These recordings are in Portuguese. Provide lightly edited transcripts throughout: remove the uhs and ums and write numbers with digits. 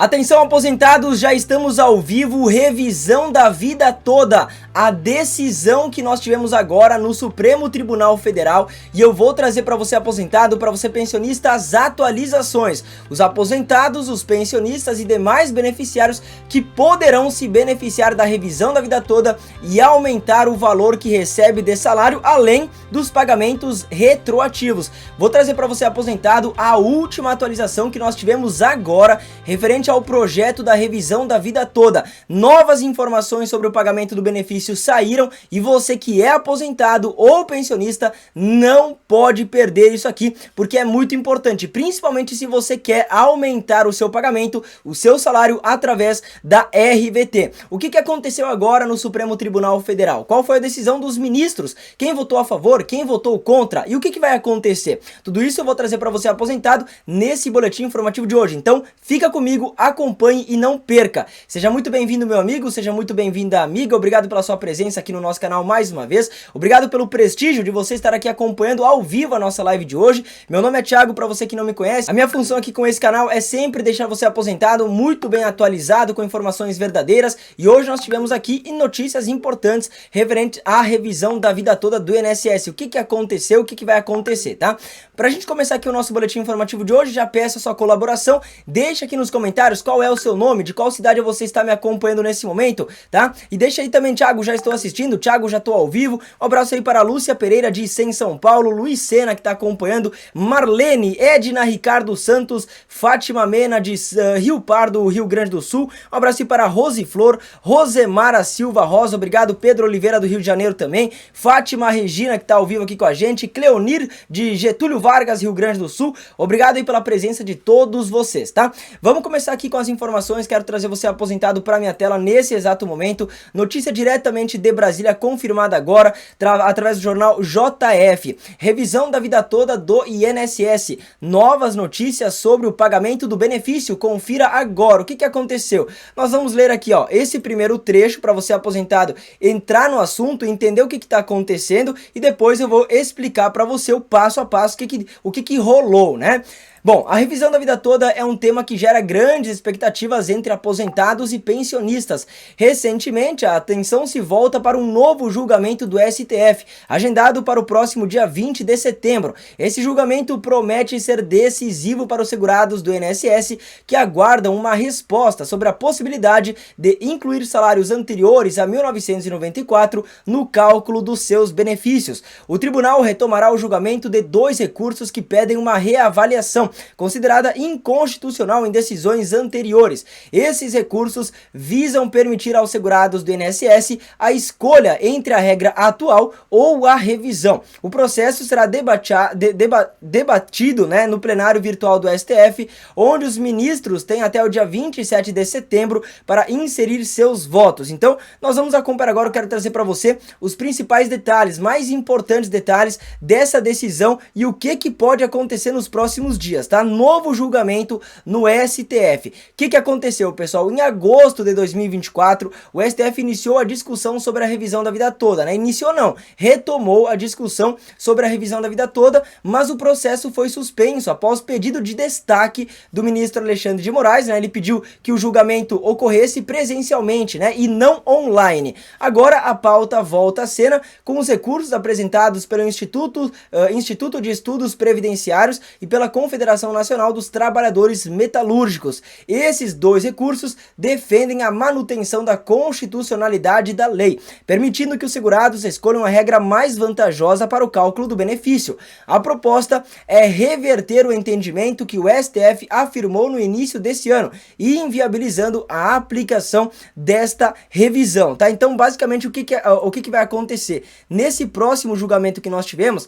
Atenção aposentados, já estamos ao vivo, revisão da vida toda, a decisão que nós tivemos agora no Supremo Tribunal Federal, e eu vou trazer para você aposentado, para você pensionista, as atualizações, os aposentados, os pensionistas e demais beneficiários que poderão se beneficiar da revisão da vida toda e aumentar o valor que recebe de salário, além dos pagamentos retroativos. Vou trazer para você aposentado a última atualização que nós tivemos agora, referente ao projeto da revisão da vida toda. Novas informações sobre o pagamento do benefício saíram e você que é aposentado ou pensionista não pode perder isso aqui, porque é muito importante, principalmente se você quer aumentar o seu pagamento, o seu salário através da RVT. O que aconteceu agora no Supremo Tribunal Federal? Qual foi a decisão dos ministros? Quem votou a favor? Quem votou contra? E o que vai acontecer? Tudo isso eu vou trazer para você aposentado nesse boletim informativo de hoje. Então fica comigo, acompanhe e não perca. Seja muito bem-vindo, meu amigo, seja muito bem-vinda, amiga. Obrigado pela sua presença aqui no nosso canal mais uma vez. Obrigado pelo prestígio de você estar aqui acompanhando ao vivo a nossa live de hoje. Meu nome é Thiago, para você que não me conhece. A minha função aqui com esse canal é sempre deixar você aposentado, muito bem atualizado, com informações verdadeiras. E hoje nós tivemos aqui notícias importantes referente à revisão da vida toda do INSS. O que aconteceu, o que vai acontecer, tá? Pra gente começar aqui o nosso boletim informativo de hoje, já peço a sua colaboração. Deixa aqui nos comentários qual é o seu nome, de qual cidade você está me acompanhando nesse momento, tá? E deixa aí também, Thiago, já estou assistindo, Thiago, já estou ao vivo. Um abraço aí para a Lúcia Pereira de Icém, São Paulo, Luiz Sena que está acompanhando, Marlene, Edna Ricardo Santos, Fátima Mena de Rio Pardo, Rio Grande do Sul. Um abraço aí para Rose Flor, Rosemara Silva Rosa, obrigado, Pedro Oliveira do Rio de Janeiro também, Fátima Regina que está ao vivo aqui com a gente, Cleonir de Getúlio Vargas, Rio Grande do Sul. Obrigado aí pela presença de todos vocês, tá? Vamos começar aqui com as informações. Quero trazer você aposentado para minha tela nesse exato momento. Notícia diretamente de Brasília, confirmada agora através do jornal JF. Revisão da vida toda do INSS. Novas notícias sobre o pagamento do benefício. Confira agora. O que aconteceu? Nós vamos ler aqui, ó, esse primeiro trecho para você aposentado entrar no assunto, entender o que está acontecendo e depois eu vou explicar para você o passo a passo o que rolou, né? Bom, a revisão da vida toda é um tema que gera grandes expectativas entre aposentados e pensionistas. Recentemente, a atenção se volta para um novo julgamento do STF, agendado para o próximo dia 20 de setembro. Esse julgamento promete ser decisivo para os segurados do INSS, que aguardam uma resposta sobre a possibilidade de incluir salários anteriores a 1994 no cálculo dos seus benefícios. O tribunal retomará o julgamento de dois recursos que pedem uma reavaliação considerada inconstitucional em decisões anteriores. Esses recursos visam permitir aos segurados do INSS a escolha entre a regra atual ou a revisão. O processo será debatido, né, no plenário virtual do STF, onde os ministros têm até o dia 27 de setembro para inserir seus votos. Então, nós vamos acompanhar agora. Eu quero trazer para você os principais detalhes, mais importantes detalhes dessa decisão e o que pode acontecer nos próximos dias, tá? Novo julgamento no STF. O que aconteceu, pessoal? Em agosto de 2024, o STF iniciou a discussão sobre a revisão da vida toda, né? Iniciou não, retomou a discussão sobre a revisão da vida toda, mas o processo foi suspenso após pedido de destaque do ministro Alexandre de Moraes, né? Ele pediu que o julgamento ocorresse presencialmente, né? E não online. Agora a pauta volta à cena com os recursos apresentados pelo Instituto de Estudos Previdenciários e pela Confederação Nacional dos Trabalhadores Metalúrgicos. Esses dois recursos defendem a manutenção da constitucionalidade da lei, permitindo que os segurados escolham a regra mais vantajosa para o cálculo do benefício. A proposta é reverter o entendimento que o STF afirmou no início desse ano e inviabilizando a aplicação desta revisão, tá? Então, basicamente, o que vai acontecer? Nesse próximo julgamento que nós tivemos,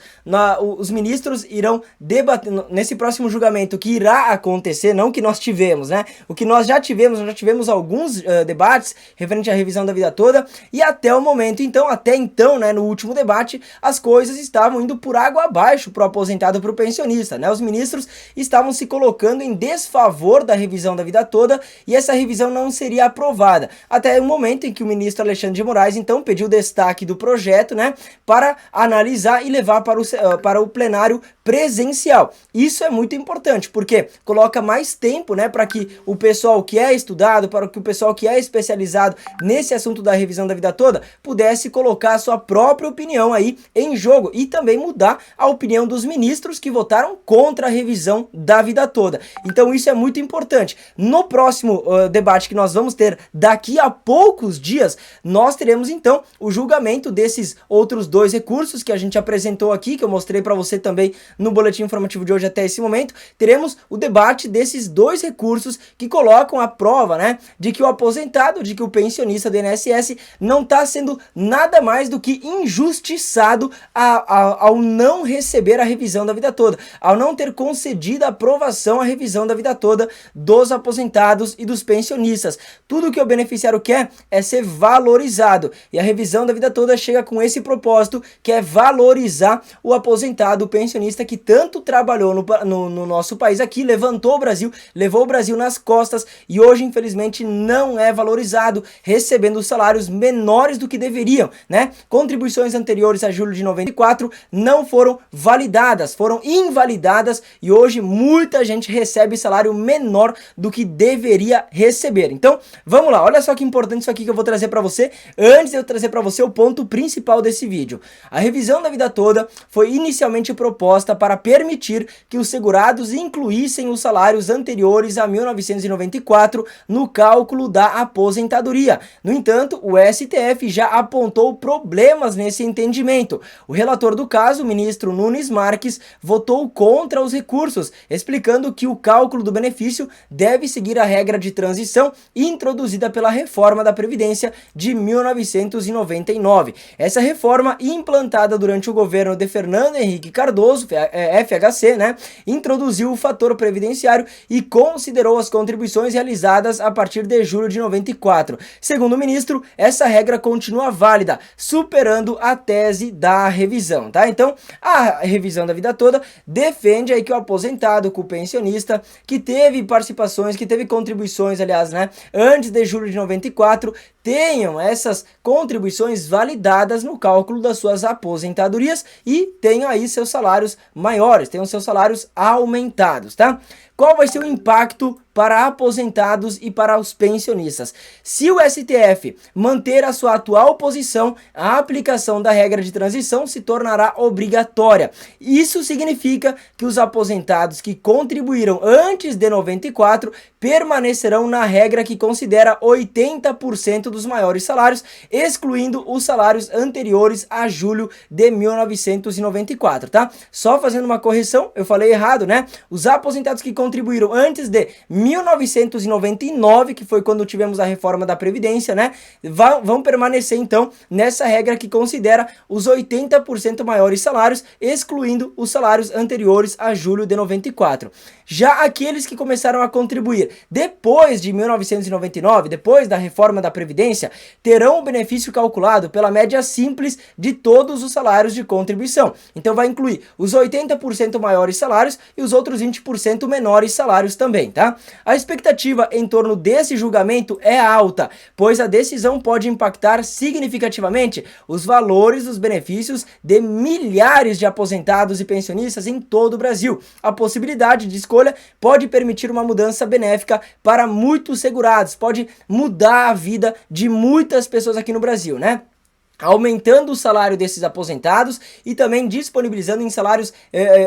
os ministros irão debater, nesse próximo julgamento que irá acontecer, não que nós tivemos, né? O que nós já tivemos alguns debates referente à revisão da vida toda e até o momento, até então, né, no último debate, as coisas estavam indo por água abaixo para o aposentado, para o pensionista, né? Os ministros estavam se colocando em desfavor da revisão da vida toda e essa revisão não seria aprovada. Até o momento em que o ministro Alexandre de Moraes, então, pediu destaque do projeto, né, para analisar e levar para o plenário presencial. Isso é muito importante, porque coloca mais tempo, né, para que o pessoal que é estudado, para que o pessoal que é especializado nesse assunto da revisão da vida toda, pudesse colocar a sua própria opinião aí em jogo e também mudar a opinião dos ministros que votaram contra a revisão da vida toda. Então isso é muito importante. No próximo debate que nós vamos ter daqui a poucos dias, nós teremos então o julgamento desses outros dois recursos que a gente apresentou aqui, que eu mostrei para você também no boletim informativo de hoje até esse momento. Teremos o debate desses dois recursos que colocam à prova, né, de que o aposentado, de que o pensionista do INSS não está sendo nada mais do que injustiçado ao não receber a revisão da vida toda, ao não ter concedido a aprovação à revisão da vida toda dos aposentados e dos pensionistas. Tudo que o beneficiário quer é ser valorizado, e a revisão da vida toda chega com esse propósito, que é valorizar o aposentado, o pensionista que tanto trabalhou no nosso país aqui, levantou o Brasil, levou o Brasil nas costas e hoje infelizmente não é valorizado, recebendo salários menores do que deveriam, né? Contribuições anteriores a julho de 94 não foram validadas, foram invalidadas, e hoje muita gente recebe salário menor do que deveria receber. Então, vamos lá, olha só que importante isso aqui que eu vou trazer para você, antes de eu trazer para você o ponto principal desse vídeo. A revisão da vida toda foi inicialmente proposta para permitir que os segurados incluíssem os salários anteriores a 1994 no cálculo da aposentadoria. No entanto, o STF já apontou problemas nesse entendimento. O relator do caso, o ministro Nunes Marques, votou contra os recursos, explicando que o cálculo do benefício deve seguir a regra de transição introduzida pela reforma da Previdência de 1999. Essa reforma, implantada durante o governo de Fernando Henrique Cardoso, FHC, né, introduziu o fator previdenciário e considerou as contribuições realizadas a partir de julho de 94. Segundo o ministro, essa regra continua válida, superando a tese da revisão, tá? Então, a revisão da vida toda defende aí que o aposentado, que o pensionista, que teve participações, que teve contribuições, aliás, né, antes de julho de 94, tenham essas contribuições validadas no cálculo das suas aposentadorias e tenham aí seus salários maiores, tenham seus salários aumentados, tá? Qual vai ser o impacto para aposentados e para os pensionistas? Se o STF manter a sua atual posição, a aplicação da regra de transição se tornará obrigatória. Isso significa que os aposentados que contribuíram antes de 94 permanecerão na regra que considera 80% dos maiores salários, excluindo os salários anteriores a julho de 1994, tá? Só fazendo uma correção, eu falei errado, né? Os aposentados que contribuíram antes de 1999, que foi quando tivemos a reforma da Previdência, né, vão permanecer então nessa regra que considera os 80% maiores salários, excluindo os salários anteriores a julho de 94. Já aqueles que começaram a contribuir depois de 1999, depois da reforma da Previdência, terão o benefício calculado pela média simples de todos os salários de contribuição. Então vai incluir os 80% maiores salários e os outros 20% menores salários também, tá? A expectativa em torno desse julgamento é alta, pois a decisão pode impactar significativamente os valores dos benefícios de milhares de aposentados e pensionistas em todo o Brasil. A possibilidade de escolha pode permitir uma mudança benéfica para muitos segurados, pode mudar a vida de muitas pessoas aqui no Brasil, né? Aumentando o salário desses aposentados e também disponibilizando em salários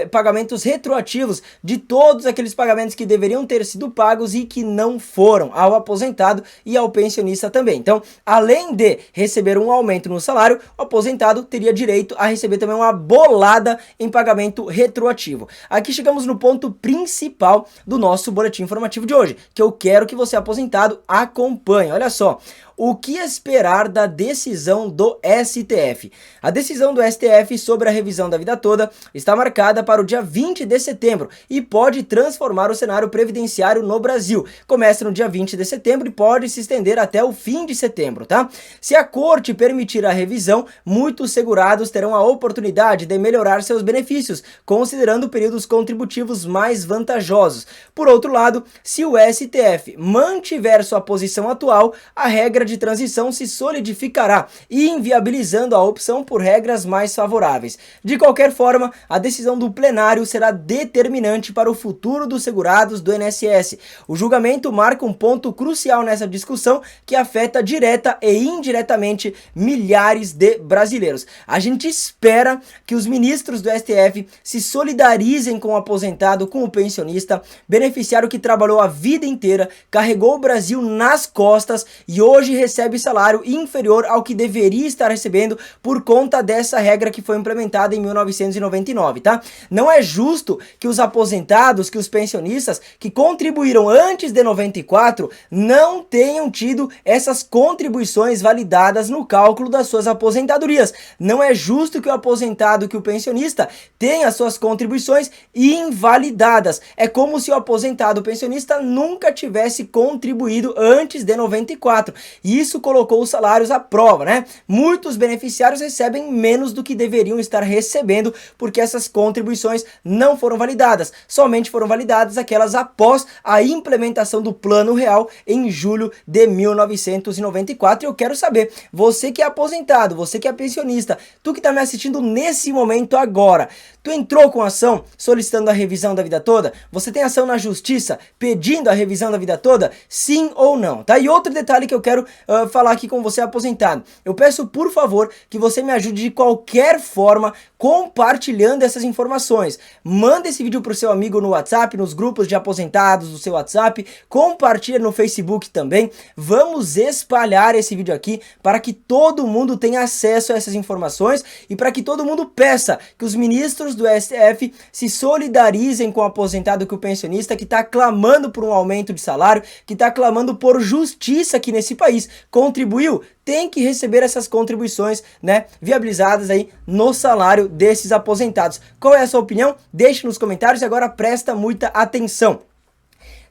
pagamentos retroativos de todos aqueles pagamentos que deveriam ter sido pagos e que não foram, ao aposentado e ao pensionista também. Então, além de receber um aumento no salário, o aposentado teria direito a receber também uma bolada em pagamento retroativo. Aqui chegamos no ponto principal do nosso boletim informativo de hoje, que eu quero que você, aposentado, acompanhe. Olha só. O que esperar da decisão do STF? A decisão do STF sobre a revisão da vida toda está marcada para o dia 20 de setembro e pode transformar o cenário previdenciário no Brasil. Começa no dia 20 de setembro e pode se estender até o fim de setembro, tá? Se a corte permitir a revisão, muitos segurados terão a oportunidade de melhorar seus benefícios, considerando períodos contributivos mais vantajosos. Por outro lado, se o STF mantiver sua posição atual, a regra regra de transição se solidificará, inviabilizando a opção por regras mais favoráveis. De qualquer forma, a decisão do plenário será determinante para o futuro dos segurados do INSS. O julgamento marca um ponto crucial nessa discussão que afeta direta e indiretamente milhares de brasileiros. A gente espera que os ministros do STF se solidarizem com o aposentado, com o pensionista, beneficiário que trabalhou a vida inteira, carregou o Brasil nas costas e hoje recebe salário inferior ao que deveria estar recebendo por conta dessa regra que foi implementada em 1999, tá? Não é justo que os aposentados, que os pensionistas que contribuíram antes de 94 não tenham tido essas contribuições validadas no cálculo das suas aposentadorias. Não é justo que o aposentado, que o pensionista tenha suas contribuições invalidadas. É como se o aposentado, o pensionista nunca tivesse contribuído antes de 94. E isso colocou os salários à prova, né? Muitos beneficiários recebem menos do que deveriam estar recebendo porque essas contribuições não foram validadas. Somente foram validadas aquelas após a implementação do Plano Real em julho de 1994. E eu quero saber, você que é aposentado, você que é pensionista, tu que está me assistindo nesse momento agora, tu entrou com ação solicitando a revisão da vida toda? Você tem ação na justiça pedindo a revisão da vida toda? Sim ou não? Tá? E outro detalhe que eu quero falar aqui com você aposentado. Eu peço, por favor, que você me ajude de qualquer forma compartilhando essas informações. Manda esse vídeo para o seu amigo no WhatsApp, nos grupos de aposentados do seu WhatsApp, compartilha no Facebook também. Vamos espalhar esse vídeo aqui para que todo mundo tenha acesso a essas informações e para que todo mundo peça que os ministros do STF se solidarizem com o aposentado, com o pensionista que está clamando por um aumento de salário, que está clamando por justiça aqui nesse país. Contribuiu? Tem que receber essas contribuições, né, viabilizadas aí no salário desses aposentados. Qual é a sua opinião? Deixe nos comentários e agora presta muita atenção.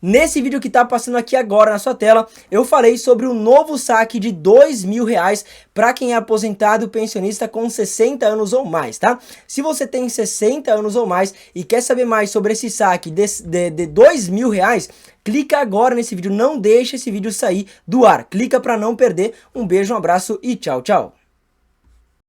Nesse vídeo que está passando aqui agora na sua tela, eu falei sobre o novo saque de R$2.000 para quem é aposentado e pensionista com 60 anos ou mais, tá? Se você tem 60 anos ou mais e quer saber mais sobre esse saque de R$2.000, clica agora nesse vídeo, não deixe esse vídeo sair do ar. Clica para não perder. Um beijo, um abraço e tchau, tchau.